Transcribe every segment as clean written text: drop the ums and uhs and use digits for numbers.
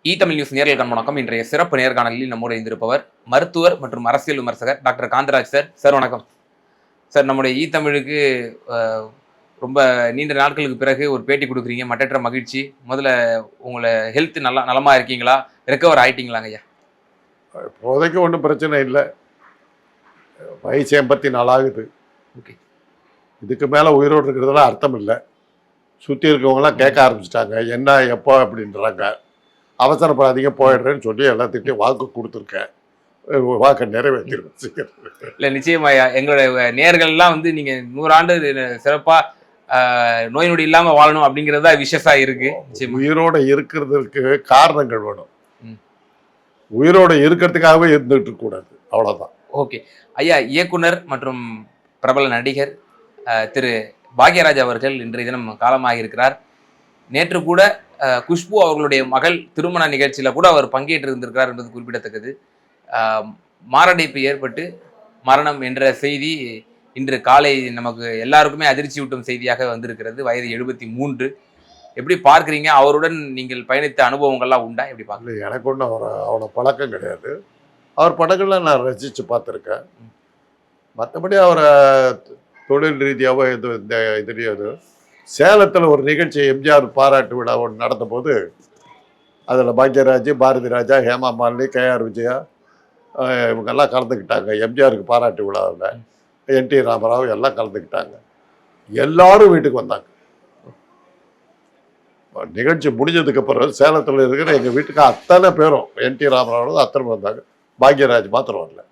Tamil news நேயர்களுக்கு வணக்கம். இன்றைய சிறப்பு நேர்காணலில் நம்மோடு இருந்திருப்பவர் மருத்துவர் மற்றும் அரசியல் விமர்சகர் டாக்டர் காந்தராஜ் சார். சார் வணக்கம். சார், நம்முடைய தமிழுக்கு ரொம்ப நீண்ட நாட்களுக்கு பிறகு ஒரு பேட்டி கொடுக்குறீங்க. மற்றற்ற மகிழ்ச்சி. முதல்ல உங்களை ஹெல்த் நலமா இருக்கீங்களா? ரெக்கவர் ஆயிட்டீங்களாங்க ஐயா? இப்போதைக்கு ஒன்றும் பிரச்சனை இல்லை. வயசு 84 ஆகுது. ஓகே. இதுக்கு மேலே உயிரோடு இருக்கிறதுலாம் அர்த்தம் இல்லை. சுற்றி இருக்கவங்களாம் கேட்க ஆரம்பிச்சிட்டாங்க, என்ன எப்போ அப்படின்றாங்க. அவசரப்படாதீங்க, போயிடுறேன்னு சொல்லி எல்லாத்திட்டையும் வாக்கு கொடுத்துருக்கேன். வாக்கை நிறைவேற்றிருக்கேன். இல்லை, நிச்சயமா எங்களுடைய நேயர்கள்லாம் நீங்க 100 ஆண்டு சிறப்பா நோய் நொடி இல்லாம வாழணும் அப்படிங்கிறதா விஷஸா இருக்கு. உயிரோட இருக்கிறதுக்கு காரணங்கள் வேணும். உயிரோட இருக்கிறதுக்காகவே இருந்துட்டு இருக்க கூடாது, அவ்வளவுதான். ஓகே ஐயா, இயக்குனர் மற்றும் பிரபல நடிகர் திரு பாக்யராஜ் அவர்கள் இன்றைய தினம் காலமாக இருக்கிறார். நேற்று கூட குஷ்பு அவர்களுடைய மகள் திருமண நிகழ்ச்சியில கூட அவர் பங்கேற்று இருந்திருக்கிறார் என்பது குறிப்பிடத்தக்கது. மாரடைப்பு ஏற்பட்டு மரணம் என்ற செய்தி இன்று காலை நமக்கு எல்லாருக்குமே அதிர்ச்சியூட்டும் செய்தியாக வந்திருக்கிறது. வயது 73. எப்படி பார்க்குறீங்க? அவருடன் நீங்கள் பயணித்த அனுபவங்கள்லாம் உண்டா? எப்படி பார்க்கல? எனக்கு ஒன்றும் அவனை பழக்கம் கிடையாது. அவர் படங்கள்லாம் நான் ரசித்து பார்த்துருக்கேன். மற்றபடி அவரை தொழில் ரீதியாகவோ இதுலேயோ சேலத்தில் ஒரு நிகழ்ச்சி எம்ஜிஆர் பாராட்டு விழா ஒன்று நடந்தபோது அதில் பாக்யராஜ், பாரதி ராஜா, ஹேமா மாலினி, கேஆர் விஜயா இவங்கெல்லாம் கலந்துக்கிட்டாங்க. எம்ஜிஆருக்கு பாராட்டு விழாவில் என்டி ராமராவ் எல்லாம் கலந்துக்கிட்டாங்க. எல்லாரும் வீட்டுக்கு வந்தாங்க. நிகழ்ச்சி முடிஞ்சதுக்கு அப்புறம் சேலத்தில் இருக்கிற எங்கள் வீட்டுக்கு அத்தனை பேரும் என்டி ராமராவ் அத்தனை வந்தாங்க. பாக்யராஜ் மாத்திரம் வரல.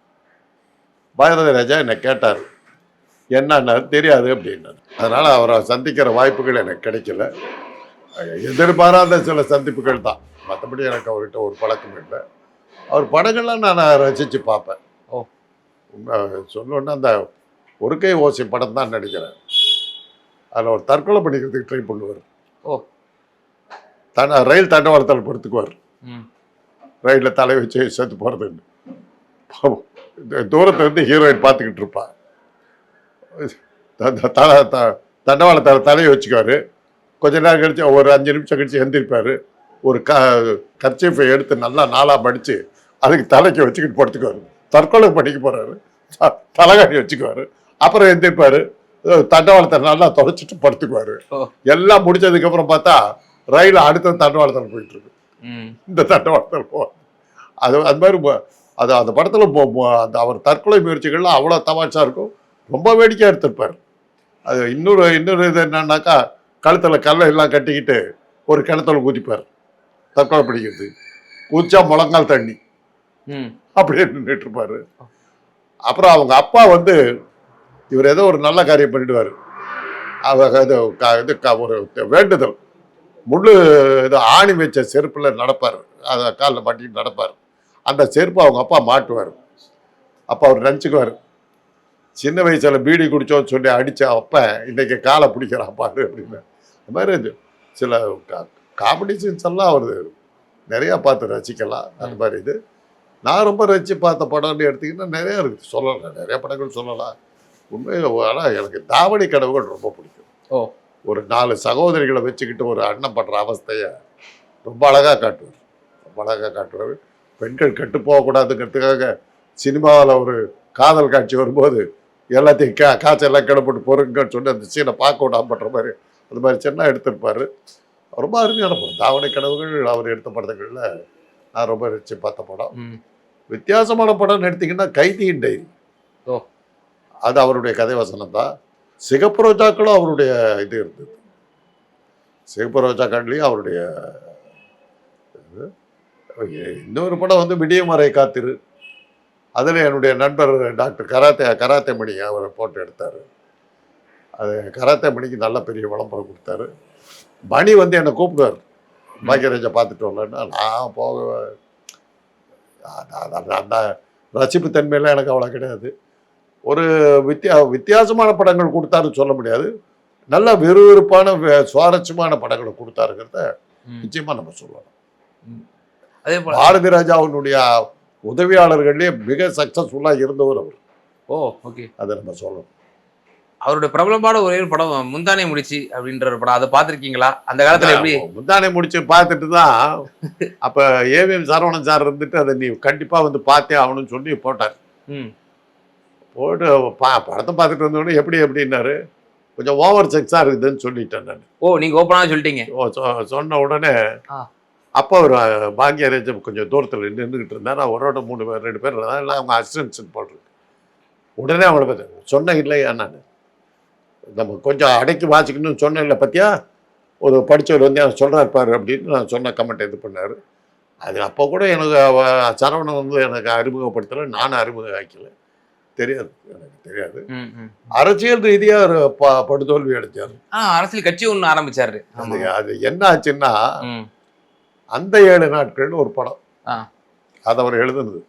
பாரதி ராஜா என்னை கேட்டார், என்னன்னாரு, தெரியாது அப்படின்னாரு. அதனால் அவரை சந்திக்கிற வாய்ப்புகள் எனக்கு கிடைக்கல. எதிர்பாராத சில சந்திப்புகள் தான். மற்றபடி எனக்கு அவர்கிட்ட ஒரு பழக்கம் இல்லை. அவர் படங்கள்லாம் நான் ரசித்து பார்ப்பேன். சொல்லணுன்னா அந்த ஒரு கை ஓசை படம் தான் நினைக்கிறேன். அதில் ஒரு தற்கொலை பண்ணிக்கிறதுக்கு ட்ரை பண்ணுவார். ரயில் தண்டவாளத்தில் படுத்துக்குவார். ரயிலில் தலை வச்சு செத்து போகிறதுன்னு தூரத்துலேருந்து ஹீரோயின் பார்த்துக்கிட்டு இருப்பாள். தண்டவாளத்தில் தலையை வச்சுக்குவார். கொஞ்ச நேரம் கழிச்சு ஒரு 5 நிமிஷம் கழிச்சு எந்திரிப்பார். ஒரு கர்ச்சீஃபை எடுத்து நல்லா நாளாக மடித்து அதுக்கு தலைக்கு வச்சுக்கிட்டு படுத்துக்குவார். தற்கொலை பண்ணிக்க போகிறாரு. தலைகாணி வச்சுக்குவார். அப்புறம் எந்திரிப்பார். தண்டவாளத்தை நல்லா தொலைச்சிட்டு படுத்துக்குவார். எல்லாம் முடிச்சதுக்கப்புறம் பார்த்தா ரயில் அடுத்த தண்டவாளத்தில் போயிட்டு இருக்கு. இந்த தண்டவாளத்தில் போவார். அது மாதிரி அந்த படத்தில் அந்த அவர் தற்கொலை முயற்சிகள்லாம் அவ்வளோ தமாஷா இருக்கும். ரொம்ப வேடிக்கையாக எடுத்திருப்பார். அது இன்னொரு இது என்னன்னாக்கா, கழுத்தில் கல்லை எல்லாம் கட்டிக்கிட்டு ஒரு கிணத்துல குதிப்பார் தற்கொலை பிடிக்கிறது. குதிச்சா முழங்கால் தண்ணி அப்படியே நின்றுட்டு இருப்பார். அப்புறம் அவங்க அப்பா இவர் ஏதோ ஒரு நல்ல காரியம் பண்ணிடுவார். இது ஒரு வேண்டுதல், முள்ளு இது ஆணி வச்ச செருப்பில் நடப்பார். அதை காலில் மாட்டிட்டு நடப்பார். அந்த செருப்பு அவங்க அப்பா மாட்டுவார். அப்போ அவர் நினச்சிக்குவார், சின்ன வயசில் பீடி குடித்தோன்னு சொல்லி அடித்த அப்போ இன்றைக்கி காலை பிடிக்கிறான் பாரு அப்படின்னு. அது மாதிரி சில காமெடி சீன்ஸ் எல்லாம் அவர் நிறையா பார்த்து ரசிக்கலாம். அந்த மாதிரி இது நான் ரொம்ப ரசித்து பார்த்த படம்னு எடுத்திங்கன்னா நிறையா இருக்குது, சொல்லலாம். நிறைய படங்கள் சொல்லலாம் உண்மையில். ஆனால் எனக்கு தாவணி கனவுகள் ரொம்ப பிடிக்கும். ஒரு 4 சகோதரிகளை வச்சுக்கிட்டு ஒரு அண்ணன் படுற அவஸ்தையை ரொம்ப அழகாக காட்டுவார். ரொம்ப அழகாக காட்டுவார். பெண்கள் கெட்டு போகக்கூடாதுங்கிறதுக்காக சினிமாவில் ஒரு காதல் காட்சி வரும்போது எல்லாத்தையும் காய்ச்செல்லாம் கிளப்பிட்டு பொறுங்கன்னு சொல்லி அந்த சீனை பார்க்க விடாம பண்ணுற மாதிரி அந்த மாதிரி சின்ன எடுத்திருப்பார். ரொம்ப அருமையான படம். தாவணி கனவுகள் அவர் எடுத்த படங்களில் நான் ரொம்ப ரசித்து பார்த்த படம். வித்தியாசமான படம்னு எடுத்திங்கன்னா கைதியின் டைரி. அது அவருடைய கதை வசனம் தான். சிகப்பு ரோஜாக்களும் அவருடைய இது இருந்தது. சிகப்பு ரோஜாக்கள்லேயும் அவருடைய இன்னொரு படம் விடியமறை காத்திரு. அதில் என்னுடைய நண்பர் டாக்டர் கராத்தே மணி அவரை போட்டு எடுத்தார். அது கராத்தே மணிக்கு நல்ல பெரிய விளம்பரம் கொடுத்தாரு. மணி என்னை கூப்பிடுவார், பாக்யராஜை பார்த்துட்டு வரலன்னா நான் போக அந்த ரசிப்பு தன்மையெல்லாம் எனக்கு அவ்வளோ கிடையாது. ஒரு வித்தியாசமான படங்கள் கொடுத்தாருன்னு சொல்ல முடியாது. நல்ல விறுவிறுப்பான சுவாரஸ்யமான படங்களை கொடுத்தாருங்கிறத நிச்சயமாக நம்ம சொல்லலாம். அதே போல பாரதி ராஜாவினுடைய உதவியாளர்களே மிக சக்சஸ்ஃபுல்லாக இருந்தவர் அவர். ஓகே, அதை நம்ம சொல்லணும். அவருடைய பிரபலமான ஒரே ஒரு படம் முந்தானை முடிச்சு அப்படின்ற ஒரு படம், அதை பார்த்திருக்கீங்களா? அந்த காலத்துல எப்படி? முந்தானை முடிச்சு பார்த்துட்டு தான் அப்ப ஏவிஎம் சரவணன் சார் இருந்துட்டு அதை நீ கண்டிப்பா வந்து பார்த்தே ஆகணும்னு சொல்லி போட்டார். ம். போட்டு படத்தை பார்த்துட்டு வந்தோடனே எப்படி எப்படின்னாரு, கொஞ்சம் ஓவர் செக்ஸாக இருக்குதுன்னு சொல்லிட்டேன் நான். ஓ, நீங்க ஓப்பனாக சொல்லிட்டீங்க. சொன்ன உடனே ஆ. அப்போ ஒரு பாக்யராஜ் கொஞ்சம் தூரத்தில் நின்றுக்கிட்டு இருந்தார். நான் ஒரோட 3 பேர் 2 பேர் இருந்தாங்க. எல்லாம் அவங்க அசிஸ்டன்ஸ் போட்டிருக்கு. உடனே அவங்கள பார்த்து சொன்னேன் இல்லையா, நான் நம்ம கொஞ்சம் அடக்கி வாசிக்கணும்னு சொன்னேன் இல்லை பற்றியா, ஒரு படித்தவர் வந்து எனக்கு சொல்கிறார் பாரு அப்படின்னு நான் சொன்ன கமெண்ட் இது பண்ணார். அது அப்போ கூட எனக்கு சரவணன் வந்து எனக்கு அறிமுகப்படுத்தலை, நானும் அறிமுகம் ஆக்கலை, தெரியாது, எனக்கு தெரியாது. அரசியல் ரீதியாக ஒரு படுதோல்வி அடைச்சார். அரசியல் கட்சி ஒன்று ஆரம்பிச்சாரு. அது என்ன ஆச்சுன்னா, அந்த 7 நாட்கள்னு ஒரு படம், அது அவர் எழுதுனது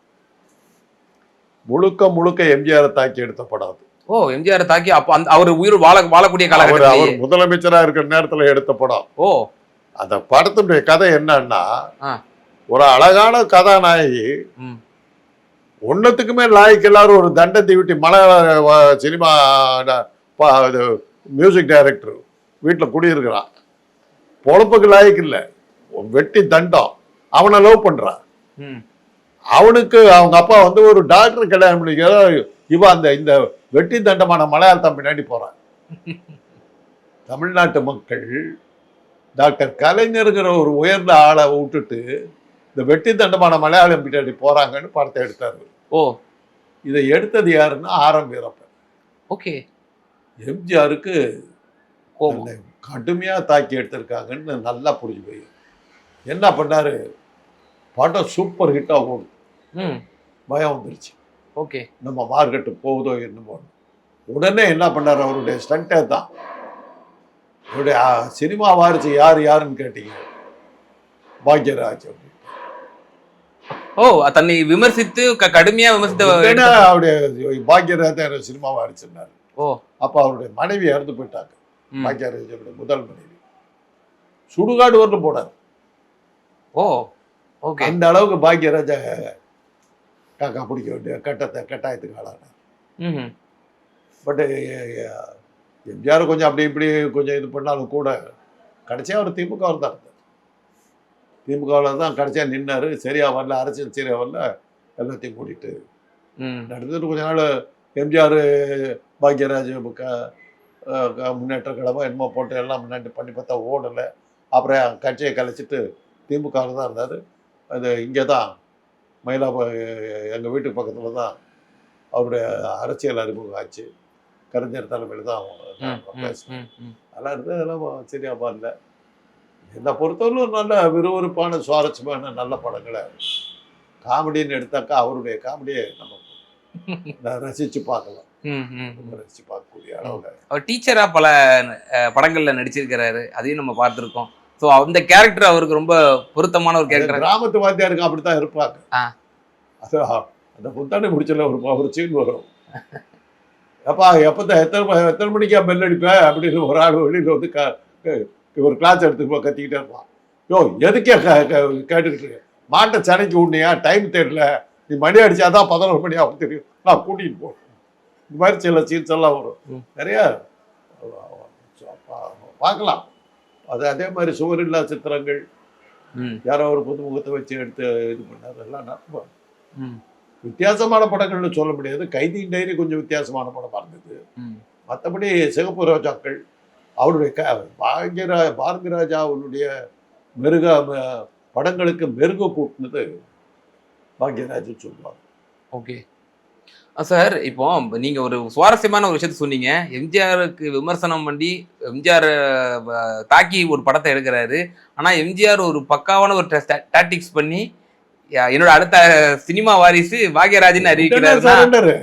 முழுக்க முழுக்க எம்ஜிஆரை தாக்கி எடுத்த படம் அது. ஓ, எம்ஜிஆரை தாக்கி அப்போ அந்த அவர் உயிர் வாழக்கூடிய காலகட்டத்தில் அவர் முதலமைச்சராக இருக்கிற நேரத்தில் எடுத்த படம். ஓ, அந்த படத்தினுடைய கதை என்னன்னா, ஒரு அழகான கதாநாயகி ஒன்னத்துக்குமே லாய்க்கு எல்லாரும் ஒரு தண்டத்தை விட்டு மலையாள சினிமா மியூசிக் டைரக்டர் வீட்டில் குடியிருக்கிறான், பொழப்புக்கு லாய்க்கு இல்லை, வெட்டி தண்டம், அவனை லவ் பண்றான். அவனுக்கு அவங்க அப்பா வந்து ஒரு டாக்டர் கல்யாணம் பண்ணிக்கிற இவன் அந்த இந்த வெட்டி தண்டமான மலையாளத்தான் பின்னாடி போறான். தமிழ்நாட்டு மக்கள் டாக்டர் கலைஞருங்கிற ஒரு உயர்ந்த ஆளை விட்டுட்டு இந்த வெட்டி தண்டமான மலையாளம் பின்னாடி போறாங்கன்னு படத்தை எடுத்தாரு. ஓ, இதை எடுத்தது யாருன்னா ஆரம் வீரப்பன். ஓகே. எம்ஜிஆருக்கு கடுமையா தாக்கி எடுத்திருக்காங்கன்னு நல்லா புரிஞ்சு போய் என்ன பண்ணாரு, படம் சூப்பர் ஹிட்டா ஓடும், பயம் வந்துருச்சு. ஓகே, நம்ம மார்க்கெட்டு போகுதோ என்னமோ. உடனே என்ன பண்ணாரு, அவருடைய ஸ்டண்டே தான், அவருடைய சினிமா வாரிசு யாருன்னு கேட்டீங்க, பாக்யராஜ். ஓ, தன்னை விமர்சித்து கடுமையா விமர்சித்து அவருடைய பாக்யராஜ் சினிமா வாரிசுன்னாரு. ஓ, அப்ப அவருடைய மனைவி இறந்து போயிட்டாங்க, பாக்யராஜோட முதல் மனைவி. சுடுகாடு வரலும் போனார். ஓ, ஓகே. அந்த அளவுக்கு பாக்யராஜா காக்கா பிடிக்க வேண்டிய கட்டாயத்துக்கு ஆளானார். பட் எம்ஜிஆர் கொஞ்சம் அப்படி இப்படி கொஞ்சம் இது பண்ணாலும் கூட கடைசியாக அவர் திமுகவில் தான் இருந்தார். திமுகவில் தான் கடைசியாக நின்னார். சரியாக வரல, அரசியல் சரியாக வரல, எல்லாத்தையும் கூட்டிகிட்டு நடந்துட்டு கொஞ்ச நாள் எம்ஜிஆர் பாக்யராஜ் முன்னேற்ற கழகம் என்னமோ போட்டு எல்லாம் முன்னாடி பண்ணி பார்த்தா ஓடலை. அப்புறம் கட்சியை கலைச்சிட்டு திமுகவில் தான் இருந்தார். அது இங்கே தான் எங்கள் வீட்டுக்கு பக்கத்தில் தான் அவருடைய அரசியல் அறிமுகம் ஆச்சு. கலைஞர் தலைமையில் தான் பேசினேன். அதெல்லாம் இருந்து அதெல்லாம் சரியாக வரல. என்னை பொறுத்தவரை ஒரு நல்ல விறுவிறுப்பான சுவாரஸ்யமான நல்ல படங்களை காமெடின்னு எடுத்தாக்கா அவருடைய காமெடியை நம்ம ரசித்து பார்க்கலாம், ரசித்து பார்க்கக்கூடிய அளவில். அவர் டீச்சரா பல படங்கள்ல நடிச்சிருக்கிறாரு, அதையும் நம்ம பார்த்துருக்கோம். ஸோ அந்த கேரக்டர் அவருக்கு ரொம்ப பொருத்தமான ஒரு கேரக்டர். கிராமத்து வாத்தியாருக்கு அப்படித்தான் இருப்பாங்க. அது அந்த புத்தாண்டை முடிச்சல ஒரு சீன் வரும், அப்பா எப்போதான் எத்தனை மணிக்கா பெல் அடிப்பேன் அப்படின்னு ஒரு ஆள் வெளியில் வந்து ஒரு கிளாஸ் எடுத்துக்கு கத்திக்கிட்டே இருப்பான். யோ எதுக்கே கேட்டுக்கிட்டு மாட்டை சனைக்கு விட்னியா, டைம் தெரியல, நீ மணி அடிச்சாதான் 11 மணி ஆகும் தெரியும், நான் கூட்டிகிட்டு போகணும். இந்த மாதிரி சில சீன்ஸ் எல்லாம் வரும், நிறையா பார்க்கலாம். அது அதே மாதிரி சுவரில்லா சித்திரங்கள், யாரோ ஒரு புதுமுகத்தை வச்சு எடுத்து இது பண்ணார், எல்லாம் நடப்பாங்க. வித்தியாசமான படங்கள்னு சொல்ல முடியாது. கைதியின் டைரி கொஞ்சம் வித்தியாசமான படமாக இருந்தது. மற்றபடி சிகப்பு ரோஜாக்கள், அவருடைய பாரதி ராஜா அவருடைய படங்களுக்கு மெருகு கூட்டினது பாக்யராஜ் சொல்லுவாங்க. ஓகே சார், இப்போ நீங்க ஒரு சுவாரஸ்யமான ஒரு விஷயத்த சொன்னீங்க. எம்ஜிஆருக்கு விமர்சனம் பண்ணி எம்ஜிஆர் தாக்கி ஒரு படத்தை எடுக்கிறாரு. ஆனா எம்ஜிஆர் ஒரு பக்காவான ஒரு டாக்டிக்ஸ் பண்ணி என்னோட அடுத்த சினிமா வாரிசு பாக்யராஜ்னு அறிவிக்கிறாரு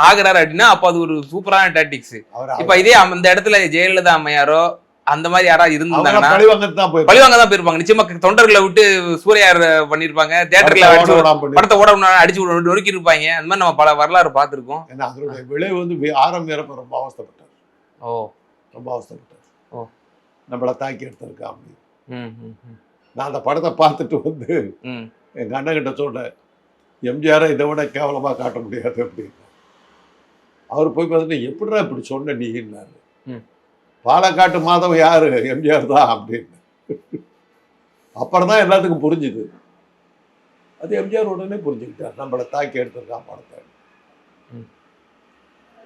ஆகிறாரு அப்படின்னா, அப்ப அது ஒரு சூப்பரான டாக்டிக்ஸ். இப்ப இதே அந்த இடத்துல ஜெயலலிதா அம்மையாரோ அந்த மாதிரி யாராவது இருந்தாங்கன்னா பழிவாங்க தான் போயிருப்பாங்க. நிச்சயமா தொண்டர்களை விட்டு சூறையார் பண்ணிருப்பாங்க, தியேட்டர்ல படத்தை ஓட அடிச்சு நொறுக்கி இருப்பாங்க. அந்த மாதிரி நம்ம பல வரலாறு பார்த்துருக்கோம். அதனுடைய விளைவு வந்து ஆரம் வீரப்பன் ரொம்ப அவஸ்தைப்பட்டார். ரொம்ப அவஸ்தைப்பட்டார், நம்மளை தாக்கி எடுத்திருக்கா அப்படின்னு. நான் அந்த படத்தை பார்த்துட்டு வந்து எங்கள் அண்ணன் கிட்ட சொன்னேன், எம்ஜிஆரை இதை விட கேவலமாக காட்ட முடியாது அப்படின்னு. அவர் போய் பார்த்துட்டு எப்படிடா இப்படி சொன்ன நீன்னாரு. ம். பாலக்காட்டு மாதவன் யாரு? எம்ஜிஆர் தான் அப்படின்னு. அப்புறம் தான் எல்லாத்துக்கும் புரிஞ்சுது. அது எம்ஜிஆர் உடனே புரிஞ்சுக்கிட்டார், நம்மளை தாக்கி எடுத்திருக்கான் படத்தை. ம்.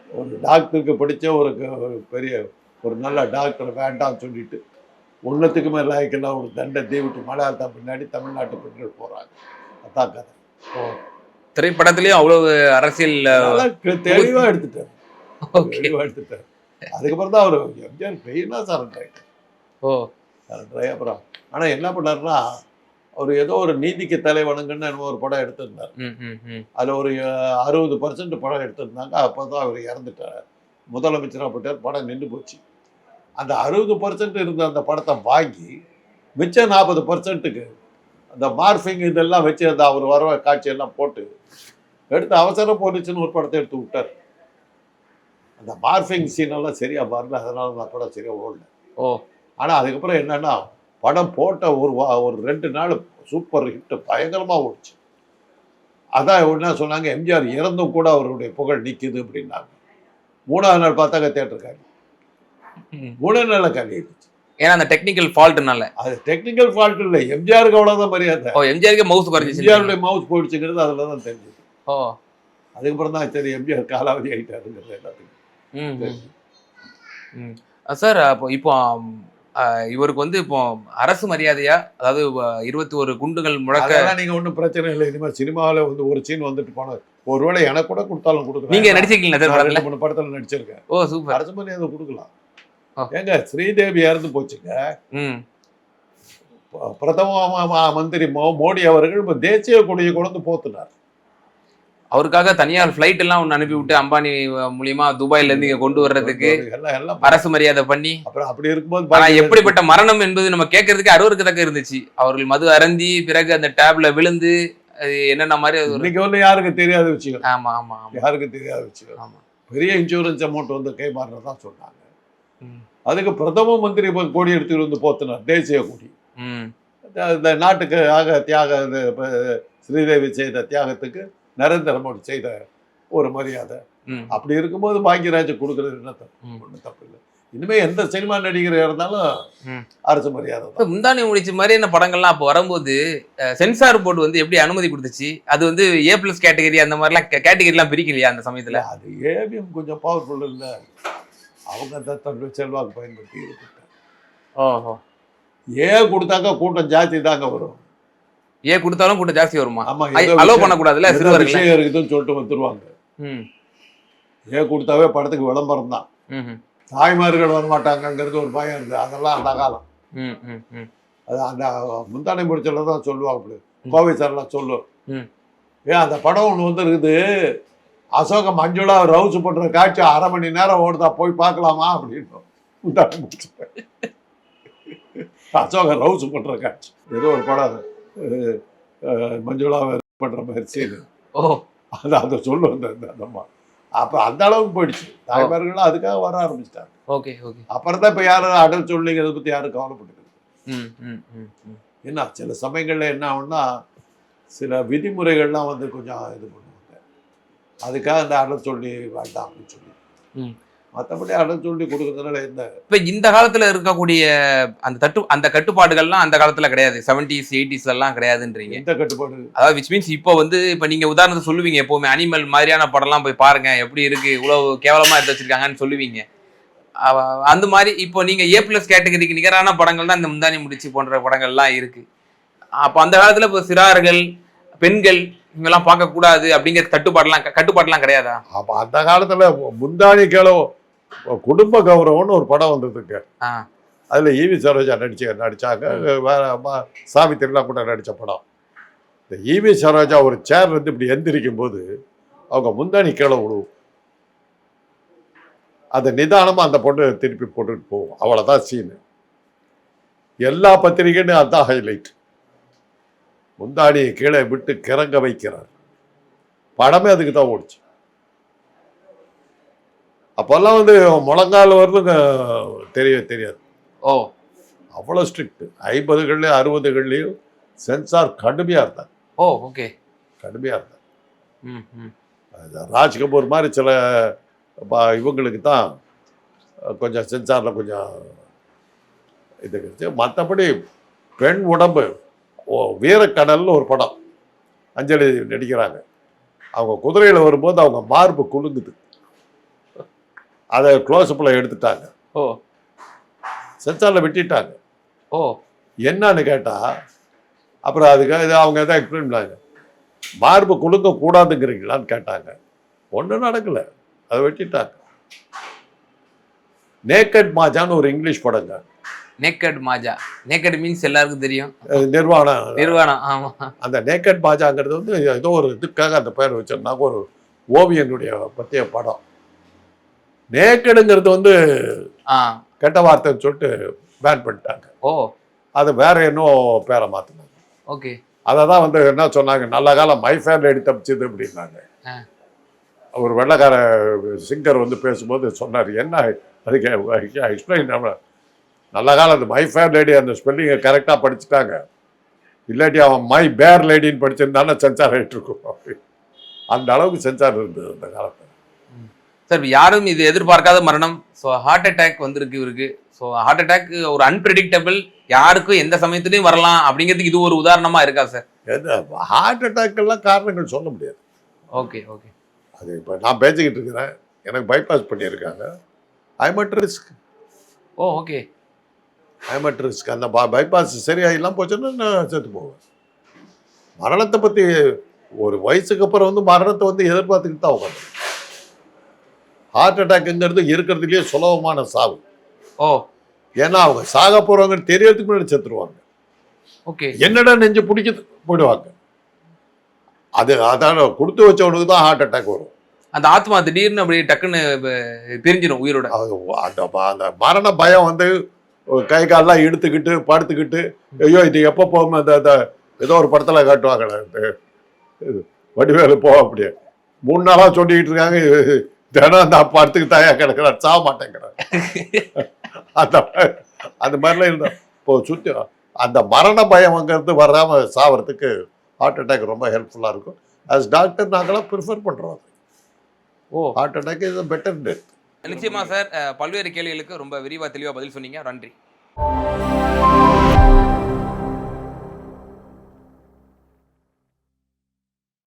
ஒரு டாக்டருக்கு படித்த ஒரு பெரிய ஒரு நல்ல டாக்டர் வேண்டாம்னு சொல்லிட்டு ஒன்றத்துக்கு மேலே லாய்க்கெல்லாம் ஒரு தண்டை தீவிட்டு மலையாளத்தை பின்னாடி தமிழ்நாட்டு பெண்கள் போகிறாங்க. அதான் கதை. திரைப்படத்திலயும் அவ்வளவு அரசியல் தெளிவாக எடுத்துட்டார். ஓகே. தெளிவாக எடுத்துட்டார். அதுக்கப்புறம் தான் அவர் எம்ஜிஆர் பெயினாக சரண்டர் ஆகிட்டார். ஓ. சரண்டர் ஆகி அப்புறம் ஆனால் என்ன பண்ணாருன்னா, அவர் ஏதோ ஒரு நீதிக்கு தலைவணங்குன்னு ஒரு படம் எடுத்திருந்தார். அதில் ஒரு 60% படம் எடுத்திருந்தாங்க. அப்போ தான் அவர் இறந்துட்டார், முதலமைச்சராக போட்டார். படம் நின்று போச்சு. அந்த 60% இருந்த அந்த படத்தை வாங்கி மிச்சம் 40%க்கு அந்த மார்ஃபிங் இதெல்லாம் வச்சு அந்த அவர் வர காட்சியெல்லாம் போட்டு எடுத்து அவசர போலீஸ்னு ஒரு படத்தை எடுத்து விட்டார். அந்த மார்ஃபிங் சீனெல்லாம் சரியாக வரல, அதனால அந்த படம் சரியாக ஓடல. ஓ. ஆனால் அதுக்கப்புறம் என்னென்னா, படம் போட்ட ஒரு 2 நாள் சூப்பர் ஹிட்டு, பயங்கரமாக ஓடிச்சு. அதான் என்ன சொன்னாங்க, எம்ஜிஆர் இறந்தும் கூட அவருடைய புகழ் நிற்குது அப்படின்னாங்க. 3ஆவது நாள் பார்த்தாங்க தேட்டர் காலி. 3 நாளில் காலி ஆயிடுச்சு. ஏன்னா அந்த டெக்னிக்கல் ஃபால்ட்னால. அது டெக்னிக்கல் ஃபால்ட் இல்லை, எம்ஜிஆருக்கு அவ்வளோதான் மரியாதை. ஓ, எம்ஜிஆருக்கு மவுஸ் குறைஞ்சிச்சு. எம்ஜிஆருடைய மவுஸ் போயிடுச்சுங்கிறது அதில் தான் தெரிஞ்சது. ஓ. அதுக்கப்புறம் தான் சரி எம்ஜிஆர் காலாவதி ஆகிட்டாருங்கிறது எல்லாத்துக்கும். சார், இப்போ இவருக்கு வந்து இப்போ அரசு மரியாதையா, அதாவது 21 குண்டுகள் முழக்க நீங்க ஒன்றும் பிரச்சனை இல்லை. இனிமேல் சினிமாவில் வந்து ஒரு சீன் வந்துட்டு போனது, ஒருவேளை எனக்கு கூட கொடுத்தாலும் கொடுக்கலாம். நீங்க நடிச்சிருக்கீங்களா சார்? 2-3 படத்தில் நடிச்சிருக்கேன். ஓ, சூப்பர். அரசு மரியாதை கொடுக்கலாம். ஏங்க, ஸ்ரீதேவி இறந்து போச்சுங்க. பிரதம மந்திரி மோடி அவர்கள் இப்போ தேசிய கொடியை கொண்டு போத்துனார். அவருக்காக தனியார் ஃபிளைட் எல்லாம் ஒன்று அனுப்பி விட்டு அம்பானி மூலியமா துபாயில இருந்து இங்க கொண்டு வர்றதுக்கு அரசு மரியாதை பண்ணி. அப்புறம் அப்படி இருக்கும்போது எப்படிப்பட்ட மரணம் என்பது நம்ம கேட்கறதுக்கு அருவருக்கத்தக்க இருந்துச்சு. அவர்கள் மது அருந்தி பிறகு அந்த டேப்ல விழுந்து என்னென்ன மாதிரி இன்னைக்கு வந்து யாருக்கு தெரியாத விஷயம். ஆமா ஆமா ஆமா, யாருக்கு தெரியாத விஷயம். ஆமா, பெரிய இன்சூரன்ஸ் அமௌண்ட் வந்து கைமாறுறதான் சொன்னாங்க. அதுக்கு பிரதம மந்திரி கொடி எடுத்துட்டு வந்து போத்தினார், தேசிய கொடி. இந்த நாட்டுக்கு தியாக ஸ்ரீதேவி செய்த தியாகத்துக்கு நரேந்திர மோடி செய்த ஒரு மரியாதை. அப்படி இருக்கும்போது பாக்யராஜ் கொடுக்கறது என்ன ஒன்றும் தப்பு இல்லை. இனிமே எந்த சினிமா நடிகர் இருந்தாலும் அரசு மரியாதை. முந்தானி முடிச்ச மாதிரியான படங்கள்லாம் அப்போ வரும்போது சென்சார் போர்டு வந்து எப்படி அனுமதி கொடுத்துச்சு? அது வந்து A+ கேட்டகரி அந்த மாதிரிலாம் கேட்டகரிலாம் பிரிக்கலையா அந்த சமயத்தில்? அது ஏவிஎம் கொஞ்சம் பவர்ஃபுல் இல்லை, அவங்க தன்னுடைய செல்வாக்கு பயன்படுத்தி இருக்கிட்டாங்க. ஓஹோ. கொடுத்தாக்க கூட்டம் ஜாஸ்தி தாங்க வரும். கொடுத்தாலும் கூட்டம் ஜாஸ்தி வருமா? ஆமா, அலோவ் பண்ணக்கூடாதுல்ல, சிறுவர்கள் விஷயம் இருக்குதுன்னு சொல்லிட்டு வந்துருவாங்க. கொடுத்தாவே படத்துக்கு விளம்பரம் தான். தாய்மார்கள் வரமாட்டாங்கிறது ஒரு பயம் இருந்தது. அதெல்லாம் அந்த காலம். அது அந்த முந்தானை முடிச்சல தான் சொல்லுவாங்க. கோவை சார்லாம் சொல்லுவோம், அந்த படம் ஒன்று வந்துருக்குது, அசோக மஞ்சுளா ரவுஸ் பண்ற காட்சி 1/2 மணி நேரம் ஓடுதா, போய் பார்க்கலாமா அப்படின்னு. முந்தானை முடிச்சு அசோக ரவுஸ் பண்ற காட்சி, ஏதோ ஒரு படம் மஞ்சுளா பண்ற மாதிரி சீனு. அதை சொல்லுவோம் அந்த அம்மா. அப்போ அந்த அளவுக்கு போயிடுச்சு. தாய்மார்களும் அதுக்காக வர ஆரம்பிச்சிட்டாங்க. Okay okay. அப்புறம் தான் இப்போ யாரும் அடல் சொல்லிங்கிறத பற்றி யாரும் கவலைப்பட்டுருக்கு. என்ன சில சமயங்களில் என்ன ஆகும்னா, சில விதிமுறைகள்லாம் வந்து கொஞ்சம் இது பண்ணுவாங்க. அதுக்காக அந்த அடல் சொல்லி வேண்டாம் அப்படின்னு சொல்லி. மற்றபடி அடல் சொல்லி கொடுக்கறதுனால என்ன? இப்போ இந்த காலத்தில் இருக்கக்கூடிய அந்த கட்டுப்பாடுகள்லாம் அந்த காலத்தில் கிடையாது. 70s 80s எல்லாம் கிடையாதுன்றீங்க. எந்த கட்டுப்பாடு? அதாவது விச் மீன்ஸ் இப்போ வந்து இப்போ நீங்கள் உதாரணத்தை சொல்லுவீங்க, எப்போவுமே அனிமல் மாதிரியான படம்லாம் போய் பாருங்க எப்படி இருக்கு, இவ்வளவு கேவலமாக எடுத்து வச்சிருக்காங்கன்னு சொல்லுவீங்க. அந்த மாதிரி இப்போ நீங்கள் A+ கேட்டகரிக்கு நிகரான படங்கள் தான் இந்த முந்தானி முடிச்சு போன்ற படங்கள்லாம் இருக்கு. அப்போ அந்த காலத்தில் இப்போ சிறார்கள், பெண்கள் இவங்கெல்லாம் பார்க்கக்கூடாது அப்படிங்கிற கட்டுப்பாடெல்லாம் கிடையாதா? அப்போ அந்த காலத்தில் முந்தானி கேளோ குடும்ப கௌரவம்னு ஒரு படம் வந்ததுங்க. அதில் ஈவி சரோஜா நடித்தாங்க. வேற சாவித்திரிலாம் கூட நடித்த படம். இந்த ஈவி சரோஜா ஒரு சேர் வந்து இப்படி எந்திரிக்கும் போது அவங்க முந்தானி கீழே விழுவும். அதை நிதானமாக அந்த பொண்ணு திருப்பி போட்டுட்டு போகும். அவ்வளோதான் சீனு. எல்லா பத்திரிகைன்னு அதுதான் ஹைலைட். முந்தானியை கீழே விட்டு கிறங்க வைக்கிறார். படமே அதுக்கு தான் ஓடிச்சு. அப்போல்லாம் வந்து முழங்கால் வரலும் தெரியாது. ஓ, அவ்வளோ ஸ்ட்ரிக்ட். 50கள்லையும் 60கள்லையும் சென்சார் கடுமையாக இருந்தாங்க. ஓ, ஓகே, கடுமையாக இருந்தாங்க. ராஜ்கபூர் மாதிரி சில இவங்களுக்கு தான் கொஞ்சம் சென்சாரில் கொஞ்சம் இது இருந்துச்சு. மற்றபடி பெண் உடம்பு வீரக்கடல்னு ஒரு படம் அஞ்சலி நடிக்கிறாங்க. அவங்க குதிரையில் வரும்போது அவங்க மார்பு குலுங்குது. அதை க்ளோஸ்அப்பில் எடுத்துட்டாங்க. ஓ சென்சாரில் விட்டுட்டாங்க. ஓ என்னன்னு கேட்டால் அப்புறம் அதுக்காக இது அவங்க எதாவது எக்ஸ்பிளைன் பண்ணாங்க. மார்பு குலுங்க கூடாதுங்கிறீங்களான்னு கேட்டாங்க. ஒன்றும் நடக்கலை, அதை வெட்டிட்டாங்க. நேக்கட் மாஜான்னு ஒரு இங்கிலீஷ் படங்க. நேக்கட் மாஜா. நேக்கட் மீன்ஸ் எல்லாருக்கும் தெரியும், நிர்வாணம். ஆமா. அந்த நேக்கட் மாஜாங்கிறது வந்து ஏதோ ஒரு இதுக்காக அந்த பேர் வச்சிருந்தாங்க. ஒரு ஓவியனுடைய பற்றிய படம். நேக்கடுங்கிறது வந்து கெட்ட வார்த்தைன்னு சொல்லிட்டு பேன் பண்ணிட்டாங்க. ஓ அது வேற இன்னும் பேரை மாற்றினாங்க. ஓகே. அதை தான் வந்து என்ன சொன்னாங்க, நல்ல காலம் மை ஃபேர் லேடி தப்பிச்சுது அப்படின்னாங்க. ஒரு வெள்ளைக்கார சிங்கர் வந்து பேசும்போது சொன்னார், என்ன அதுக்கு எக்ஸ்பிளைன் நல்ல காலம் அந்த மை ஃபேர் லேடி அந்த ஸ்பெல்லிங்கை கரெக்டாக படிச்சுட்டாங்க. இல்லாட்டி அவன் மை பேர் லேடின்னு படிச்சிருந்தானே சென்சார் ஆகிட்டு இருக்கும். அந்த அளவுக்கு சென்சார் இருந்தது அந்த காலத்தில். சார் யாரும் இது எதிர்பார்க்காத மரணம். ஸோ ஹார்ட் அட்டாக் வந்திருக்கு இவருக்கு. ஸோ ஹார்ட் அட்டாக் ஒரு அன்பிரடிக்டபிள், யாருக்கும் எந்த சமயத்துலையும் வரலாம் அப்படிங்கிறதுக்கு இது ஒரு உதாரணமாக இருக்கா சார்? ஹார்ட் அட்டாக்கெல்லாம் காரணங்கள் சொல்ல முடியாது. Okay okay. அது இப்போ நான் பேசிக்கிட்டு இருக்கிறேன், எனக்கு பைபாஸ் பண்ணியிருக்காங்க. I'm at risk. Oh okay. I'm at risk. அந்த பைபாஸ் சரியாகலாம் போச்சுன்னா நான் செத்து போவேன். மரணத்தை பற்றி ஒரு வயசுக்கு அப்புறம் வந்து மரணத்தை வந்து எதிர்பார்த்துக்கிட்டு தான் உட்காந்து. ஹார்ட் அட்டாக்குங்கிறது இருக்கிறதுலேயே சுலபமான சாவு. ஓ ஏன்னா அவங்க சாக போகிறவங்கன்னு தெரியறதுக்கு முன்னாடி செத்துருவாங்க. ஓகே. என்னடா நெஞ்சு பிடிக்குது போயிடுவாங்க. அதான் கொடுத்து வச்சவனுக்கு தான் ஹார்ட் அட்டாக் வரும். அந்த ஆத்மா திடீர்னு அப்படி டக்குன்னு பிரிஞ்சிடும் உயிரோட. அந்த மரண பயம் வந்து கை காலெல்லாம் இழுத்துக்கிட்டு படுத்துக்கிட்டு, ஐயோ இது எப்போ போகும். அந்த ஏதோ ஒரு படத்தில் காட்டுவாங்க, வடிவேலு போ அப்படியே 3 நாளாக சொல்லிக்கிட்டு இருக்காங்க, தினம் அந்த படத்துக்கு தாயா கிடக்கிறார், சாக மாட்டேங்கிறார். அந்த மாதிரிலாம் இருந்தால் இப்போ சுற்றி அந்த மரண பயம்ங்கிறது வராமல் சாவறதுக்கு ஹார்ட் அட்டாக் ரொம்ப ஹெல்ப்ஃபுல்லாக இருக்கும். அஸ் டாக்டர் நாங்களாம் ப்ரிஃபர் பண்ணுறோம். Oh heart attack is better death. நிச்சயமா சார். பல்வேறு கேள்விகளுக்கு ரொம்ப விரிவாக தெளிவாக பதில் சொன்னீங்க. நன்றி.